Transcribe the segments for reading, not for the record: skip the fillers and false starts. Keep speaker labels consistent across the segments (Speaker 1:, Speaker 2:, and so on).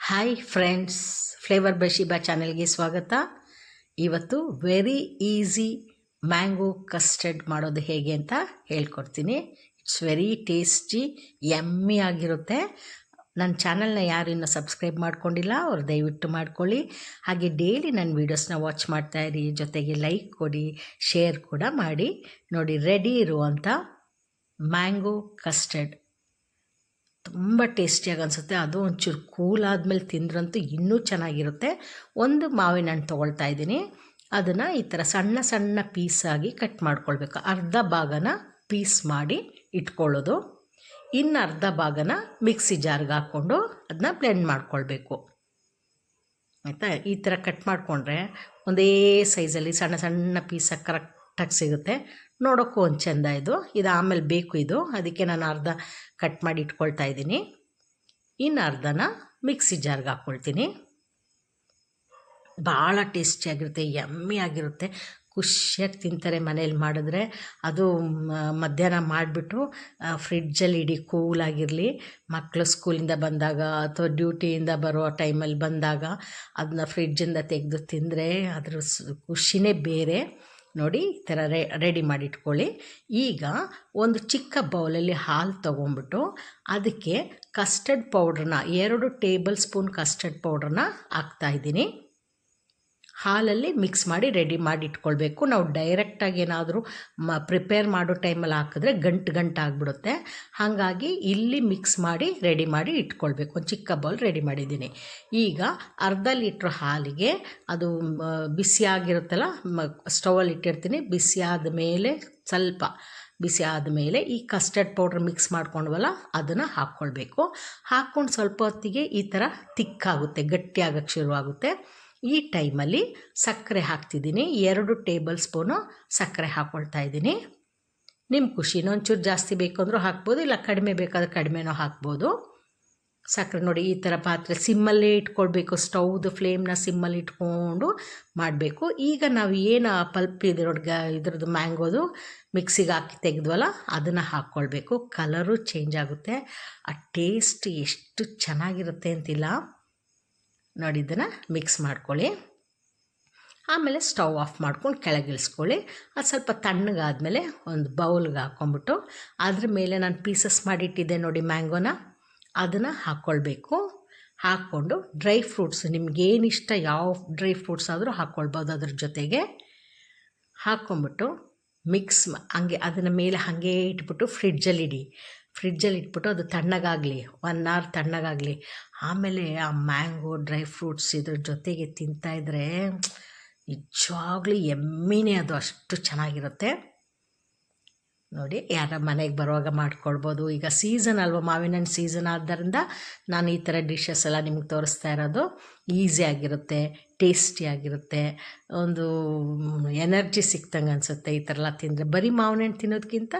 Speaker 1: Hi friends, flavour by Sheeba ಚಾನೆಲ್ಗೆ ಸ್ವಾಗತ. ಇವತ್ತು ವೆರಿ ಈಸಿ ಮ್ಯಾಂಗೋ ಕಸ್ಟರ್ಡ್ ಮಾಡೋದು ಹೇಗೆ ಅಂತ ಹೇಳ್ಕೊಡ್ತೀನಿ. ಇಟ್ಸ್ ವೆರಿ ಟೇಸ್ಟಿ, ಯಮ್ಮಿ ಆಗಿರುತ್ತೆ. ನನ್ನ ಚಾನಲ್ನ ಯಾರು ಇನ್ನೂ ಸಬ್ಸ್ಕ್ರೈಬ್ ಮಾಡ್ಕೊಂಡಿಲ್ಲ ಅವ್ರು ದಯವಿಟ್ಟು ಮಾಡ್ಕೊಳ್ಳಿ. ಹಾಗೆ ಡೈಲಿ ನನ್ನ ವೀಡಿಯೋಸ್ನ ವಾಚ್ ಮಾಡ್ತಾಯಿರಿ, ಜೊತೆಗೆ ಲೈಕ್ ಕೊಡಿ, ಶೇರ್ ಕೂಡ ಮಾಡಿ. ನೋಡಿ, ರೆಡಿ ಇರುವಂಥ ಮ್ಯಾಂಗೋ ಕಸ್ಟರ್ಡ್ ತುಂಬ ಟೇಸ್ಟಿಯಾಗಿ ಅನಿಸುತ್ತೆ. ಅದು ಒಂಚೂರು ಕೂಲ್ ಆದಮೇಲೆ ತಿಂದ್ರಂತೂ ಇನ್ನೂ ಚೆನ್ನಾಗಿರುತ್ತೆ. ಒಂದು ಮಾವಿನ ಹಣ್ಣು ತೊಗೊಳ್ತಾ ಇದ್ದೀನಿ. ಅದನ್ನು ಈ ಥರ ಸಣ್ಣ ಸಣ್ಣ ಪೀಸಾಗಿ ಕಟ್ ಮಾಡ್ಕೊಳ್ಬೇಕು. ಅರ್ಧ ಭಾಗನ ಪೀಸ್ ಮಾಡಿ ಇಟ್ಕೊಳ್ಳೋದು, ಇನ್ನು ಅರ್ಧ ಭಾಗನ ಮಿಕ್ಸಿ ಜಾರ್ಗೆ ಹಾಕ್ಕೊಂಡು ಅದನ್ನ ಬ್ಲೆಂಡ್ ಮಾಡ್ಕೊಳ್ಬೇಕು. ಆಯಿತಾ? ಈ ಥರ ಕಟ್ ಮಾಡಿಕೊಂಡ್ರೆ ಒಂದೇ ಸೈಜಲ್ಲಿ ಸಣ್ಣ ಸಣ್ಣ ಪೀಸಾಗಿ ಕರೆಕ್ಟಾಗಿ ಸಿಗುತ್ತೆ. ನೋಡೋಕ್ಕೂ ಒಂದು ಚೆಂದ. ಇದು ಆಮೇಲೆ ಬೇಕು, ಅದಕ್ಕೆ ನಾನು ಅರ್ಧ ಕಟ್ ಮಾಡಿ ಇಟ್ಕೊಳ್ತಾ ಇದ್ದೀನಿ. ಇನ್ನು ಅರ್ಧನ ಮಿಕ್ಸಿ ಜಾರ್ಗೆ ಹಾಕ್ಕೊಳ್ತೀನಿ. ಭಾಳ ಟೇಸ್ಟಿಯಾಗಿರುತ್ತೆ, ಯಮ್ಮಿ ಆಗಿರುತ್ತೆ. ಖುಷಿಯಾಗಿ ತಿಂತಾರೆ ಮನೇಲಿ ಮಾಡಿದ್ರೆ. ಅದು ಮಧ್ಯಾಹ್ನ ಮಾಡಿಬಿಟ್ಟು ಫ್ರಿಡ್ಜಲ್ಲಿ ಇಡಿ, ಕೂಲಾಗಿರಲಿ. ಮಕ್ಕಳು ಸ್ಕೂಲಿಂದ ಬಂದಾಗ ಅಥವಾ ಡ್ಯೂಟಿಯಿಂದ ಬರೋ ಟೈಮಲ್ಲಿ ಬಂದಾಗ ಅದನ್ನ ಫ್ರಿಡ್ಜಿಂದ ತೆಗೆದು ತಿಂದರೆ ಅದ್ರ ಖುಷಿನೇ ಬೇರೆ. ನೋಡಿ, ಈ ಥರ ರೆಡಿ ಮಾಡಿ ಇಟ್ಕೊಳ್ಳಿ. ಈಗ ಒಂದು ಚಿಕ್ಕ ಬೌಲಲ್ಲಿ ಹಾಲು ತೊಗೊಂಬಿಟ್ಟು ಅದಕ್ಕೆ ಕಸ್ಟರ್ಡ್ ಪೌಡ್ರನ್ನ 2 ಟೇಬಲ್ ಸ್ಪೂನ್ ಕಸ್ಟರ್ಡ್ ಪೌಡ್ರನ್ನ ಹಾಕ್ತಾಯಿದ್ದೀನಿ. ಹಾಲಲ್ಲಿ ಮಿಕ್ಸ್ ಮಾಡಿ ರೆಡಿ ಮಾಡಿ ಇಟ್ಕೊಳ್ಬೇಕು. ನಾವು ಡೈರೆಕ್ಟಾಗಿ ಏನಾದರೂ ಪ್ರಿಪೇರ್ ಮಾಡೋ ಟೈಮಲ್ಲಿ ಹಾಕಿದ್ರೆ ಗಂಟು ಆಗಿಬಿಡುತ್ತೆ. ಹಾಗಾಗಿ ಇಲ್ಲಿ ಮಿಕ್ಸ್ ಮಾಡಿ ರೆಡಿ ಮಾಡಿ ಇಟ್ಕೊಳ್ಬೇಕು. ಒಂದು ಚಿಕ್ಕ ಬೌಲ್ ರೆಡಿ ಮಾಡಿದ್ದೀನಿ. ಈಗ ಅರ್ಧ ಲೀಟ್ರ್ ಹಾಲಿಗೆ ಅದು ಬಿಸಿಯಾಗಿರುತ್ತಲ್ಲ, ಸ್ಟವಲ್ಲಿ ಇಟ್ಟಿರ್ತೀನಿ. ಬಿಸಿಯಾದ ಮೇಲೆ ಸ್ವಲ್ಪ ಬಿಸಿ ಆದಮೇಲೆ ಈ ಕಸ್ಟರ್ಡ್ ಪೌಡ್ರ್ ಮಿಕ್ಸ್ ಮಾಡ್ಕೊಂಡ್ವಲ್ಲ ಅದನ್ನು ಹಾಕ್ಕೊಳ್ಬೇಕು. ಹಾಕ್ಕೊಂಡು ಸ್ವಲ್ಪ ಹೊತ್ತಿಗೆ ಈ ಥರ ತಿಕ್ಕಾಗುತ್ತೆ, ಗಟ್ಟಿಯಾಗಕ್ಕೆ ಶುರುವಾಗುತ್ತೆ. ಈ ಟೈಮಲ್ಲಿ ಸಕ್ಕರೆ ಹಾಕ್ತಿದ್ದೀನಿ. 2 ಟೇಬಲ್ ಸ್ಪೂನು ಸಕ್ಕರೆ ಹಾಕ್ಕೊಳ್ತಾ ಇದ್ದೀನಿ. ನಿಮ್ಮ ಖುಷಿ, ಒಂಚೂರು ಜಾಸ್ತಿ ಬೇಕು ಅಂದರೂ ಹಾಕ್ಬೋದು, ಇಲ್ಲ ಕಡಿಮೆ ಬೇಕಾದ್ರೆ ಕಡಿಮೆನೂ ಹಾಕ್ಬೋದು. ಸಕ್ಕರೆ ನೋಡಿ, ಈ ಥರ ಪಾತ್ರೆ ಸಿಮ್ಮಲ್ಲೇ ಇಟ್ಕೊಳ್ಬೇಕು. ಸ್ಟವ್ದು ಫ್ಲೇಮ್ನ ಸಿಮ್ಮಲ್ಲಿ ಇಟ್ಕೊಂಡು ಮಾಡಬೇಕು. ಈಗ ನಾವು ಏನು ಪಲ್ಪ್ ಇದೆ ನೋಡಿ, ಇದ್ರದ್ದು ಮ್ಯಾಂಗೋದು ಮಿಕ್ಸಿಗೆ ಹಾಕಿ ತೆಗೆದ್ವಲ್ಲ ಅದನ್ನು ಹಾಕ್ಕೊಳ್ಬೇಕು. ಕಲರು ಚೇಂಜ್ ಆಗುತ್ತೆ. ಆ ಟೇಸ್ಟ್ ಎಷ್ಟು ಚೆನ್ನಾಗಿರುತ್ತೆ ಅಂತಿಲ್ಲ. ನೋಡಿ, ಇದನ್ನು ಮಿಕ್ಸ್ ಮಾಡ್ಕೊಳ್ಳಿ. ಆಮೇಲೆ ಸ್ಟವ್ ಆಫ್ ಮಾಡ್ಕೊಂಡು ಕೆಳಗಿಳಿಸ್ಕೊಳ್ಳಿ. ಅದು ಸ್ವಲ್ಪ ತಣ್ಣಗಾದಮೇಲೆ ಒಂದು ಬೌಲ್ಗೆ ಹಾಕ್ಕೊಂಬಿಟ್ಟು ಅದ್ರ ಮೇಲೆ ನಾನು ಪೀಸಸ್ ಮಾಡಿಟ್ಟಿದ್ದೆ ನೋಡಿ ಮ್ಯಾಂಗೋನ, ಅದನ್ನು ಹಾಕ್ಕೊಳ್ಬೇಕು. ಹಾಕ್ಕೊಂಡು ಡ್ರೈ ಫ್ರೂಟ್ಸ್ ನಿಮಗೇನಿಷ್ಟ, ಯಾವ ಡ್ರೈ ಫ್ರೂಟ್ಸ್ ಆದರೂ ಹಾಕ್ಕೊಳ್ಬೋದು. ಅದ್ರ ಜೊತೆಗೆ ಹಾಕ್ಕೊಂಬಿಟ್ಟು ಮಿಕ್ಸ್ ಹಂಗೆ ಅದನ್ನು ಮೇಲೆ ಹಾಗೇ ಇಟ್ಬಿಟ್ಟು ಫ್ರಿಡ್ಜಲ್ಲಿ ಇಟ್ಬಿಟ್ಟು ಅದು ತಣ್ಣಗಾಗಲಿ, 1 ಅವರ್ ತಣ್ಣಗಾಗಲಿ. ಆಮೇಲೆ ಆ ಮ್ಯಾಂಗೋ ಡ್ರೈ ಫ್ರೂಟ್ಸ್ ಇದ್ರ ಜೊತೆಗೆ ತಿಂತಾಯಿದ್ರೆ ನಿಜವಾಗ್ಲೂ ಎಮ್ಮಿನೇ, ಅದು ಅಷ್ಟು ಚೆನ್ನಾಗಿರುತ್ತೆ. ನೋಡಿ, ಯಾರ ಮನೆಗೆ ಬರುವಾಗ ಮಾಡ್ಕೊಳ್ಬೋದು. ಈಗ ಸೀಸನ್ ಅಲ್ವ, ಮಾವಿನ ಹಣ್ಣು ಸೀಸನ್ ಆದ್ದರಿಂದ ನಾನು ಈ ಥರ ಡಿಶಸ್ ಎಲ್ಲ ನಿಮ್ಗೆ ತೋರಿಸ್ತಾ ಇರೋದು. ಈಸಿಯಾಗಿರುತ್ತೆ, ಟೇಸ್ಟಿಯಾಗಿರುತ್ತೆ, ಒಂದು ಎನರ್ಜಿ ಸಿಕ್ತಂಗೆ ಅನಿಸುತ್ತೆ ಈ ಥರ ಎಲ್ಲ ತಿಂದರೆ. ಬರೀ ಮಾವಿನ ಹಣ್ಣು ತಿನ್ನೋದಕ್ಕಿಂತ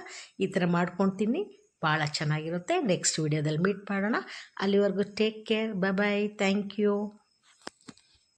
Speaker 1: ಈ ಥರ ಮಾಡ್ಕೊಂಡು ತಿನ್ನಿ, ಭಾಳ ಚೆನ್ನಾಗಿರುತ್ತೆ. ನೆಕ್ಸ್ಟ್ ವಿಡಿಯೋದಲ್ಲಿ ಮೀಟ್ ಮಾಡೋಣ. ಅಲ್ಲಿವರೆಗೂ take care, bye bye, thank you.